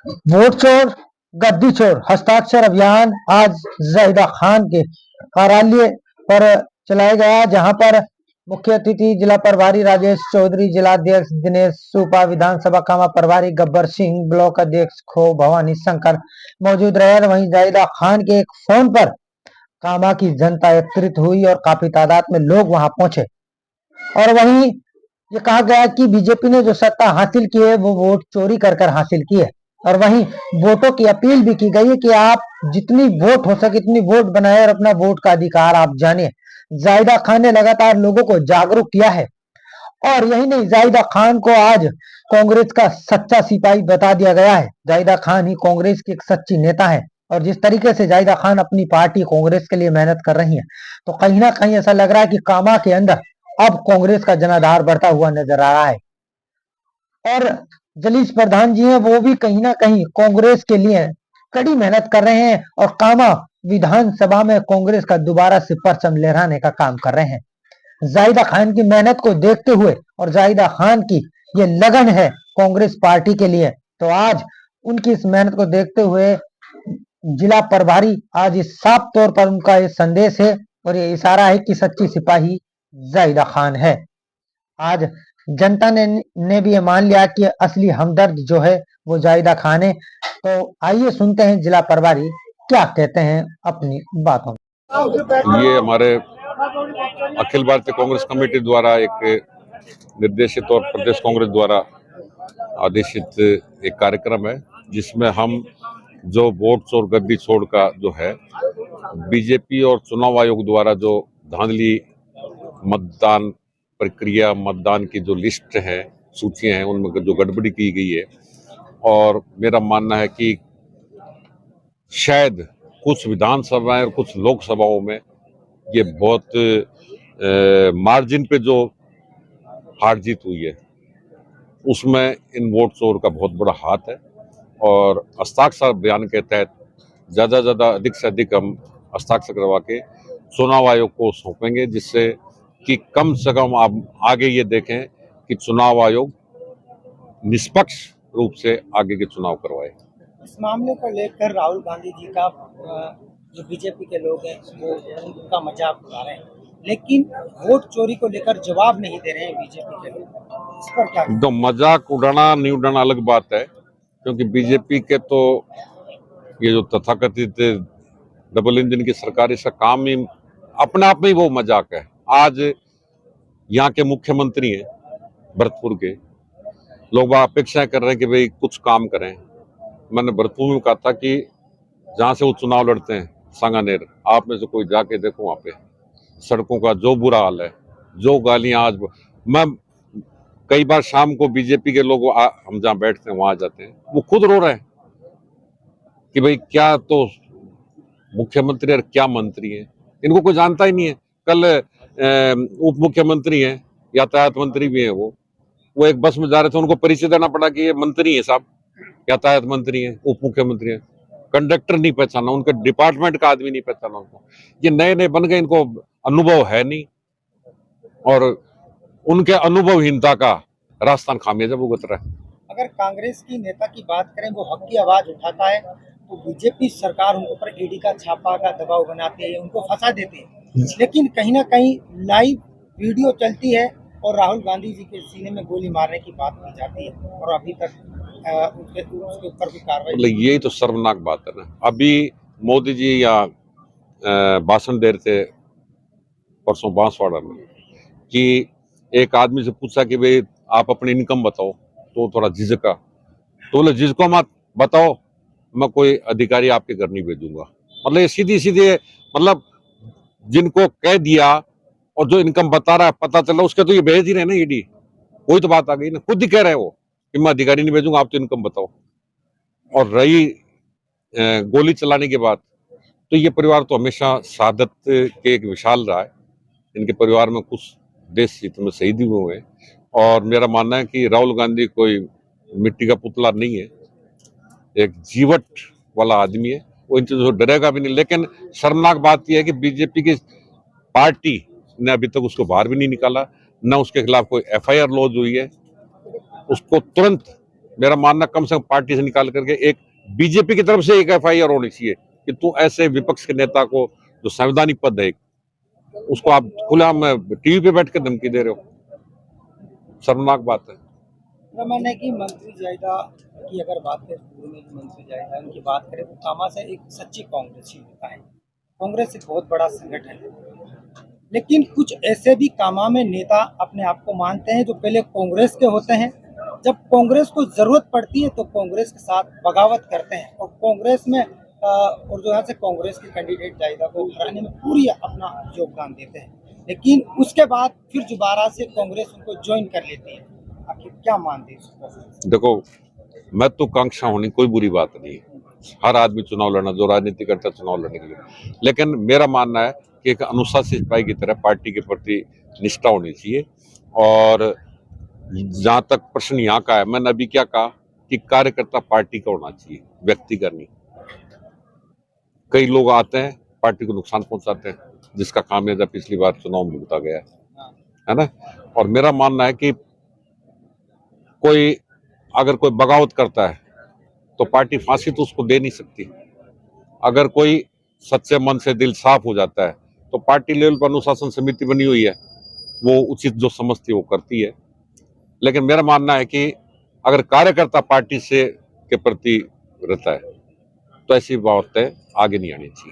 Vote चोर गद्दी चोर हस्ताक्षर अभियान आज जाहिदा खान के कार्यालय पर चलाया गया, जहां पर मुख्य अतिथि जिला प्रभारी राजेश चौधरी, जिला अध्यक्ष दिनेश सुपा, विधानसभा कामा प्रभारी गब्बर सिंह, ब्लॉक अध्यक्ष खो भवानी शंकर मौजूद रहे। वहीं जाहिदा खान के एक फोन पर कामा की जनता एकत्रित हुई और काफी तादाद में लोग वहां पहुंचे। और वहीं ये कहा गया कि बीजेपी ने जो सत्ता हासिल की है वो वोट चोरी कर हासिल की है। और वहीं वोटों की अपील भी की गई है कि आप जितनी वोट हो सके इतनी वोट बनाए और अपना वोट का अधिकार आप जानिए। जाहिदा खान ने लगातार लोगों को जागरूक किया है। और यही नहीं, जाहिदा खान को आज कांग्रेस का सच्चा सिपाही बता दिया गया है। जाहिदा खान ही कांग्रेस की एक सच्ची नेता है। और जिस तरीके से जाहिदा खान अपनी पार्टी कांग्रेस के लिए मेहनत कर रही है, तो कहीं ना कहीं ऐसा लग रहा है कि कामा के अंदर अब कांग्रेस का जनाधार बढ़ता हुआ नजर आ रहा है। और जलीश प्रधान जी हैं, वो भी कहीं ना कहीं कांग्रेस के लिए कड़ी मेहनत कर रहे हैं और कामा विधानसभा में कांग्रेस का दोबारा से परचम लहराने का काम कर रहे हैं। जाहिदा खान की मेहनत को देखते हुए और जाहिदा खान की ये लगन है कांग्रेस पार्टी के लिए, तो आज उनकी इस मेहनत को देखते हुए जिला प्रभारी आज इस साफ तौर पर उनका ये संदेश है और ये इशारा है कि सच्ची सिपाही जाहिदा खान है। आज जनता ने भी ये मान लिया कि असली हमदर्द जो है वो जाहिदा खान है। तो आइए सुनते हैं जिला प्रभारी क्या कहते हैं अपनी बातों में। ये हमारे अखिल भारतीय कांग्रेस कमेटी द्वारा एक निर्देशित और प्रदेश कांग्रेस द्वारा आदेशित एक कार्यक्रम है, जिसमें हम जो वोट चोर गद्दी छोड़ का जो है बीजेपी और चुनाव आयोग द्वारा जो धांधली मतदान प्रक्रिया, मतदान की जो लिस्ट है, सूचियां हैं, उनमें जो गड़बड़ी की गई है, और मेरा मानना है कि शायद कुछ विधानसभाएं और कुछ लोकसभाओं में ये बहुत मार्जिन पे जो हार जीत हुई है, उसमें इन वोट चोर का बहुत बड़ा हाथ है। और हस्ताक्षर अभियान के तहत ज़्यादा से ज़्यादा, अधिक से अधिक हम हस्ताक्षर करवा के चुनाव आयोग को सौंपेंगे, जिससे कि कम से कम आप आगे ये देखें कि चुनाव आयोग निष्पक्ष रूप से आगे के चुनाव करवाए। इस मामले को लेकर राहुल गांधी जी का जो बीजेपी के लोग हैं वो उनका मजाक उड़ा रहे हैं, लेकिन वोट चोरी को लेकर जवाब नहीं दे रहे हैं बीजेपी के लोग। इस पर क्या? तो मजाक उड़ाना नहीं उड़ाना अलग बात है, क्योंकि बीजेपी के तो ये जो तथाकथित डबल इंजन की सरकार, इसका काम ही अपने आप में ही वो मजाक है। आज यहाँ के मुख्यमंत्री हैं भरतपुर के, लोग अपेक्षा कर रहे हैं कि भाई कुछ काम करें। मैंने भरतपुर में कहा था कि जहाँ से वो चुनाव लड़ते हैं, सांगानेर, आप में से कोई जाके देखो, वहाँ पे सड़कों का जो बुरा हाल है, जो गालियां आज मैं कई बार शाम को बीजेपी के लोग हम जहाँ बैठते हैं वहां जाते हैं, वो खुद रो रहे हैं कि भाई क्या तो मुख्यमंत्री और क्या मंत्री हैं, इनको कोई जानता ही नहीं है। कल उप मुख्यमंत्री हैं, यातायात मंत्री भी हैं, वो एक बस में जा रहे थे, उनको परिचय देना पड़ा कि ये मंत्री है साहब, यातायात मंत्री हैं, उप मुख्यमंत्री हैं। कंडक्टर नहीं पहचाना, उनके डिपार्टमेंट का आदमी नहीं पहचाना उनको। ये नए नए बन गए, इनको अनुभव है नहीं, और उनके अनुभवहीनता का राजस्थान खामियाजा भुगत रहा है। अगर कांग्रेस की नेता की बात करें, वो हक की आवाज उठाता है, तो बीजेपी सरकार उनके ऊपर ईडी का छापा का दबाव बनाती है, उनको फंसा देते हैं। लेकिन कहीं ना कहीं लाइव वीडियो चलती है और राहुल गांधी जी के सीने में गोली मारने की बात की जाती है, और अभी तक उसके ऊपर भी कार्रवाई। यही तो शर्मनाक बात है ना। अभी मोदी जी या भाषण दे रहे थे परसों बांसवाड़ा में, कि एक आदमी से पूछा कि भाई आप अपनी इनकम बताओ, तो थोड़ा झिझका, तो बोले झिझको मत, बताओ, मैं कोई अधिकारी आपके घर नहीं भेजूंगा। मतलब ये सीधी सीधे, मतलब जिनको कह दिया और जो इनकम बता रहा है पता चला, उसके तो ये भेज ही रहे ना ईडी। वही तो बात आ गई ना, खुद ही कह रहे हो कि मैं अधिकारी नहीं भेजूंगा, आप तो इनकम बताओ। और रही गोली चलाने की बात, तो ये परिवार तो हमेशा शहादत के एक विशाल रहा है। इनके परिवार में कुछ देश हित में शहीद हुए हैं, और मेरा मानना है कि राहुल गांधी कोई मिट्टी का पुतला नहीं है, एक जीवट वाला आदमी है, वो इन चीजों से डरेगा भी नहीं। लेकिन शर्मनाक बात यह है कि बीजेपी की पार्टी ने अभी तक उसको बाहर भी नहीं निकाला, न उसके खिलाफ कोई एफआईआर लॉन्च हुई है। उसको तुरंत मेरा मानना कम से कम पार्टी से निकाल करके एक बीजेपी की तरफ से एक FIR होनी चाहिए कि तू ऐसे विपक्ष के नेता को जो संवैधानिक पद है उसको आप खुला टीवी पे बैठ कर धमकी दे रहे हो, शर्मनाक बात है। मेरा मानना है कि मंत्री जायदा की अगर बात करें, पूर्व में जो मंत्री जायदा उनकी बात करें तो तामा से एक सच्ची कांग्रेसी होता है। कांग्रेस एक बहुत बड़ा संगठन है, लेकिन कुछ ऐसे भी कामा में नेता अपने आप को मानते हैं जो पहले कांग्रेस के होते हैं, जब कांग्रेस को जरूरत पड़ती है तो कांग्रेस के साथ बगावत करते हैं और कांग्रेस में और जो है से कांग्रेस के कैंडिडेट जायदा को हराने में पूरी अपना योगदान देते हैं, लेकिन उसके बाद फिर दोबारा से कांग्रेस उनको ज्वाइन कर लेती है। आखिर क्या मानते हैं इसको? देखो, महत्वाकांक्षा होनी कोई बुरी बात नहीं है, हर आदमी चुनाव लड़ना, जो राजनीति करता है चुनाव लड़ने के लिए, लेकिन मेरा मानना है कि एक अनुशासित सिपाही की तरह पार्टी के प्रति निष्ठा होनी चाहिए। और जहां तक प्रश्न यहाँ का है, मैंने अभी क्या कहा कि कार्यकर्ता पार्टी का होना चाहिए, व्यक्ति का नहीं। कई लोग आते हैं पार्टी को नुकसान पहुंचाते हैं, जिसका खामियाजा पिछली बार चुनाव में भुगता गया है ना। और मेरा मानना है कि कोई अगर कोई बगावत करता है तो पार्टी फांसी तो उसको दे नहीं सकती। अगर कोई सच्चे मन से दिल साफ हो जाता है तो पार्टी लेवल पर अनुशासन समिति बनी हुई है, वो उचित जो समझती है वो करती है। लेकिन मेरा मानना है कि अगर कार्यकर्ता पार्टी से के प्रति रहता है तो ऐसी बातें आगे नहीं आनी चाहिए।